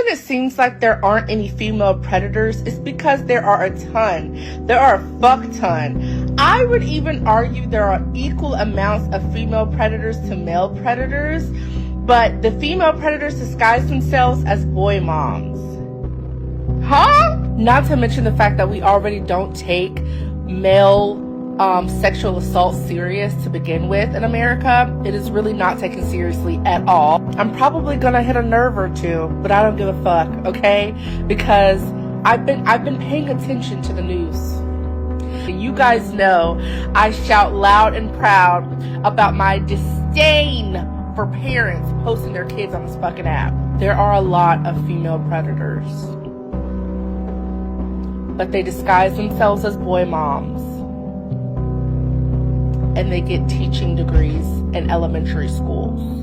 it seems like there aren't any female predators is because there are a ton. There are a fuck ton. I would even argue there are equal amounts of female predators to male predators, but the female predators disguise themselves as boy moms. Huh? Not to mention the fact that we already don't take male sexual assault serious to begin with in America. It is really not taken seriously at all. I'm probably gonna hit a nerve or two, but I don't give a fuck, okay? Because I've been paying attention to the news. You guys know I shout loud and proud about my disdain for parents posting their kids on this fucking app. There are a lot of female predators, but they disguise themselves as boy moms, and they get teaching degrees in elementary schools.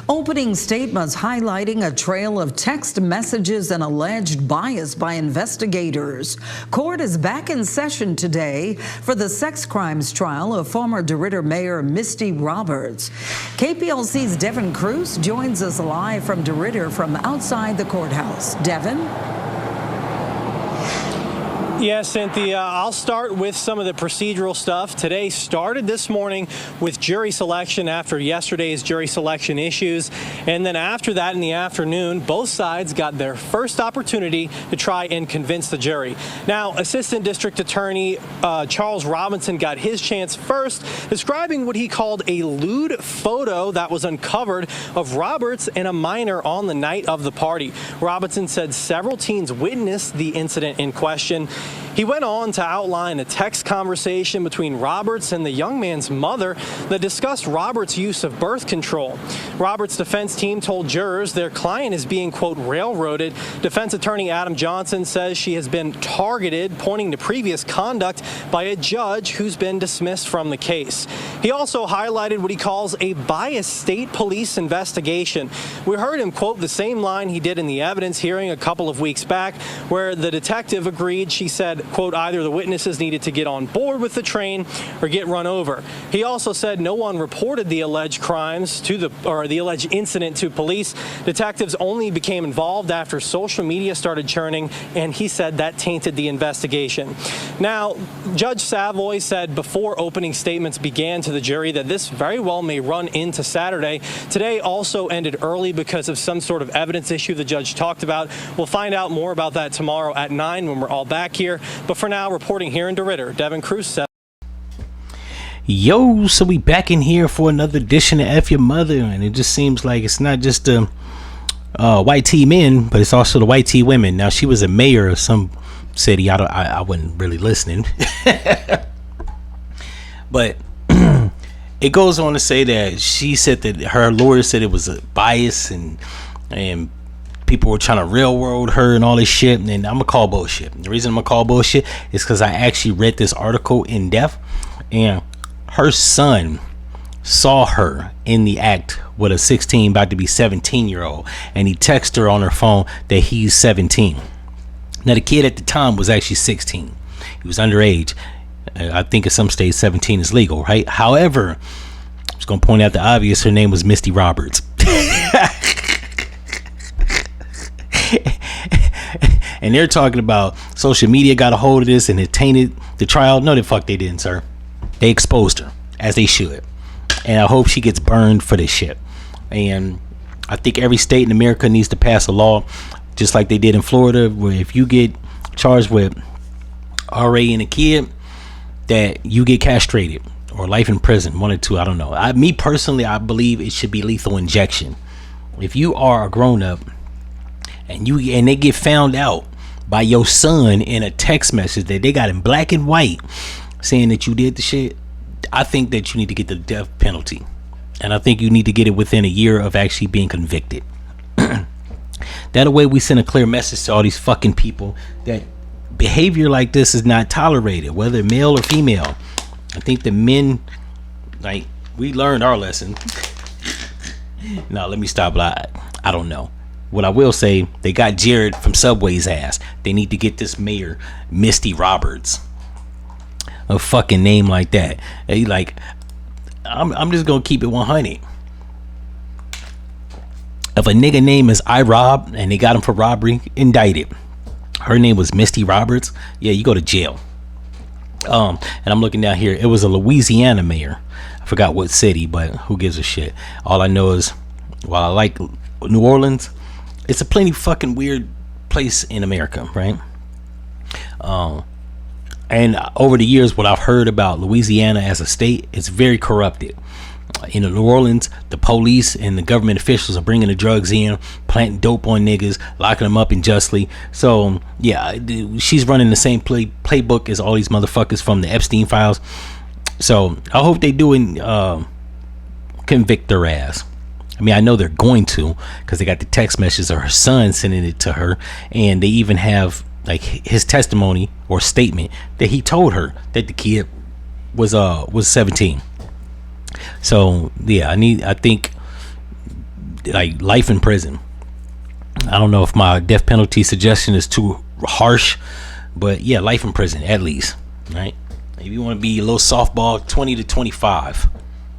Opening statements highlighting a trail of text messages and alleged bias by investigators. Court is back in session today for the sex crimes trial of former DeRidder Mayor Misty Roberts. KPLC's Devin Cruz joins us live from DeRidder from outside the courthouse. Devin? Yeah, Cynthia, I'll start with some of the procedural stuff. Today started this morning with jury selection after yesterday's jury selection issues. And then after that in the afternoon, both sides got their first opportunity to try and convince the jury. Now, Assistant District Attorney Charles Robinson got his chance first, describing what he called a lewd photo that was uncovered of Roberts and a minor on the night of the party. Robinson said several teens witnessed the incident in question. He went on to outline a text conversation between Roberts and the young man's mother that discussed Roberts' use of birth control. Roberts' defense team told jurors their client is being, quote, railroaded. Defense attorney Adam Johnson says she has been targeted, pointing to previous conduct by a judge who's been dismissed from the case. He also highlighted what he calls a biased state police investigation. We heard him quote the same line he did in the evidence hearing a couple of weeks back, where the detective agreed, she said, quote, either the witnesses needed to get on board with the train or get run over. He also said no one reported the alleged crimes to the alleged incident to police. Detectives only became involved after social media started churning, and he said that tainted the investigation. Now, Judge Savoy said before opening statements began to the jury that this very well may run into Saturday. Today also ended early because of some sort of evidence issue the judge talked about. We'll find out more about that tomorrow at 9 when we're all back here. But for now, reporting here in DeRidder, Devin Cruz. Yo, so we back in here for another edition of F-ya-Motha, and it just seems like it's not just the white tea men, but it's also the white tea women. Now, she was a mayor of some city. I wasn't really listening. But it goes on to say that she said that her lawyer said it was a bias and people were trying to railroad her and all this shit, and I'm gonna call bullshit. The reason I'm gonna call bullshit is because I actually read this article in depth, and her son saw her in the act with a 16 about to be 17-year-old, and he texted her on her phone that he's 17. Now the kid at the time was actually 16. He was underage. I think in some states 17 is legal, right? However, I was gonna point out the obvious. Her name was Misty Roberts. And they're talking about social media got a hold of this and it tainted the trial. No, the fuck they didn't, sir. They exposed her, as they should. And I hope she gets burned for this shit. And I think every state in America needs to pass a law, just like they did in Florida, where if you get charged with RA and a kid, that you get castrated or life in prison, one or two, I don't know. Me personally, I believe it should be lethal injection. If you are a grown-up and they get found out by your son in a text message that they got in black and white saying that you did the shit, I think that you need to get the death penalty, and I think you need to get it within a year of actually being convicted. That way we send a clear message to all these fucking people that behavior like this is not tolerated, whether male or female. I think the men Like, we learned our lesson. No, let me stop. I don't know. What I will say, they got Jared from Subway's ass. They need to get this mayor, Misty Roberts. A fucking name like that. Hey, like, I'm just gonna keep it 100. If a nigga name is I Rob and they got him for robbery, indicted. Her name was Misty Roberts. Yeah, you go to jail. And I'm looking down here. It was a Louisiana mayor. I forgot what city, but who gives a shit? All I know is, while I like New Orleans, it's a plenty fucking weird place in America, right? And over the years, what I've heard about Louisiana as a state, it's very corrupted. In New Orleans, the police and the government officials are bringing the drugs in, planting dope on niggas, locking them up unjustly. So yeah, she's running the same playbook as all these motherfuckers from the Epstein files. So I hope they do convict her ass. I mean, I know they're going to, because they got the text messages of her son sending it to her, and they even have like his testimony or statement that he told her that the kid was 17. So yeah, I think like life in prison. I don't know if my death penalty suggestion is too harsh, but yeah, life in prison at least, right? If you want to be a little softball, 20 to 25.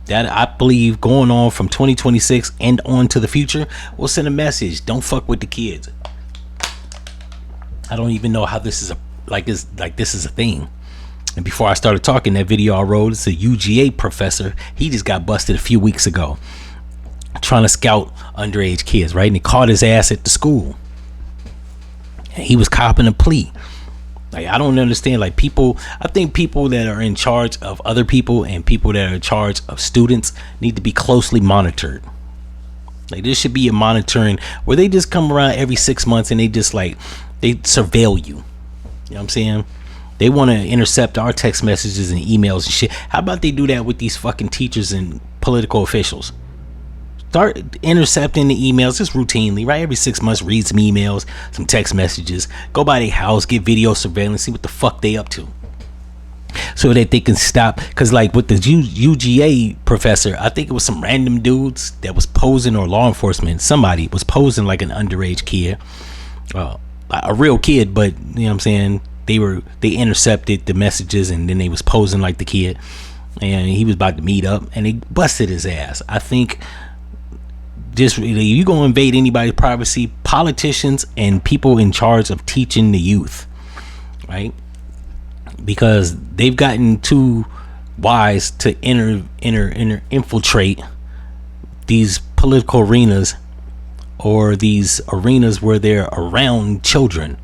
That, I believe, going on from 2026 and on to the future will send a message. Don't fuck with the kids. I don't even know how this is this is a thing. And before I started talking, that video I wrote, it's a UGA professor. He just got busted a few weeks ago trying to scout underage kids, right? And he caught his ass at the school. And he was copping a plea. Like, I don't understand. Like, I think people that are in charge of other people and people that are in charge of students need to be closely monitored. Like, there should be a monitoring where they just come around every 6 months and they just they surveil you. You know what I'm saying? They want to intercept our text messages and emails and shit. How about they do that with these fucking teachers and political officials? Start intercepting the emails just routinely, right? Every 6 months, read some emails, some text messages, go by their house, get video surveillance, see what the fuck they up to, so that they can stop. Because like with the UGA professor, I think it was some random dudes that was posing, or law enforcement, somebody was posing like an underage kid, a real kid, but you know what I'm saying, they intercepted the messages and then they was posing like the kid, and he was about to meet up and they busted his ass. I think just you gonna invade anybody's privacy, politicians and people in charge of teaching the youth, right? Because they've gotten too wise to infiltrate these political arenas, or these arenas where they're around children,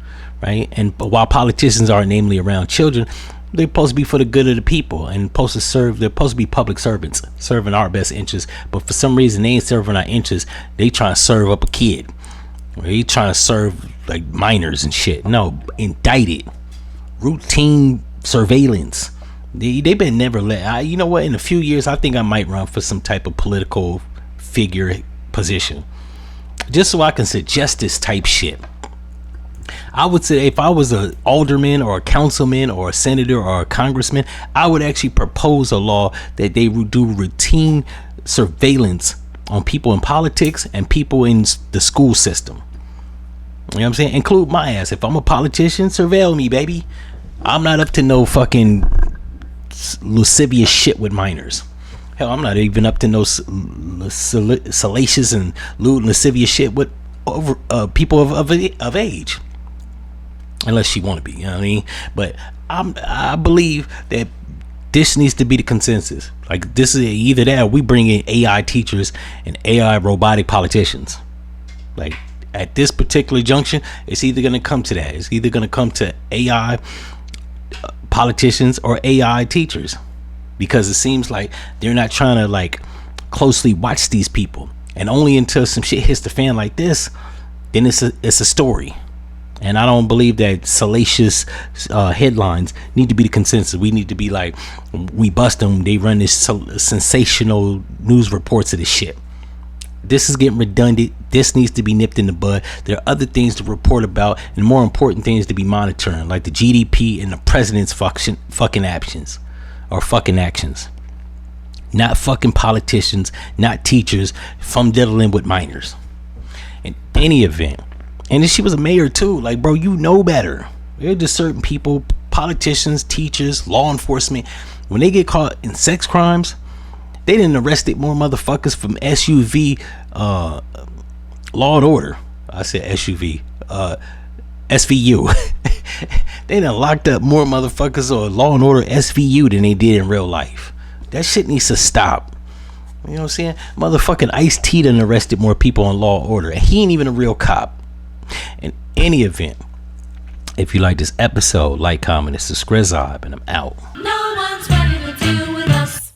right? And while politicians are namely around children, they're supposed to be for the good of the people and they're supposed to be public servants serving our best interests. But for some reason they ain't serving our interests. They trying to serve up a kid, or they trying to serve like minors and shit. No, indicted, routine surveillance. They've been never let. You know what? In a few years, I think I might run for some type of political figure position, just so I can suggest this type shit. I would say if I was an alderman or a councilman or a senator or a congressman, I would actually propose a law that they would do routine surveillance on people in politics and people in the school system. You know what I'm saying? Include my ass. If I'm a politician, surveil me, baby. I'm not up to no fucking lascivious shit with minors. Hell, I'm not even up to no salacious and lewd and lascivious shit with people of age. Unless she want to be, you know what I mean? But I believe that this needs to be the consensus. Like, this is either that or we bring in AI teachers and AI robotic politicians. Like, at this particular junction, it's either going to come to that. It's either going to come to AI politicians or AI teachers, because it seems like they're not trying to like closely watch these people, and only until some shit hits the fan like this, then it's a story. And I don't believe that salacious headlines need to be the consensus. We need to be like, we bust them, they run this sensational news reports of this shit. This is getting redundant. This needs to be nipped in the bud. There are other things to report about and more important things to be monitoring, like the GDP and the president's fucking actions. not fucking politicians, not teachers from dealing with minors. In any event, and then she was a mayor too. Like, bro, you know better. There are just certain people, politicians, teachers, law enforcement, when they get caught in sex crimes, they didn't arrested more motherfuckers from SUV, Law and Order. I said SUV, SVU. They done locked up more motherfuckers on Law and Order SVU than they did in real life. That shit needs to stop. You know what I'm saying? Motherfucking Ice-T done arrested more people on Law and Order, and he ain't even a real cop. In any event, if you like this episode, like, comment, and subscribe, and I'm out. No.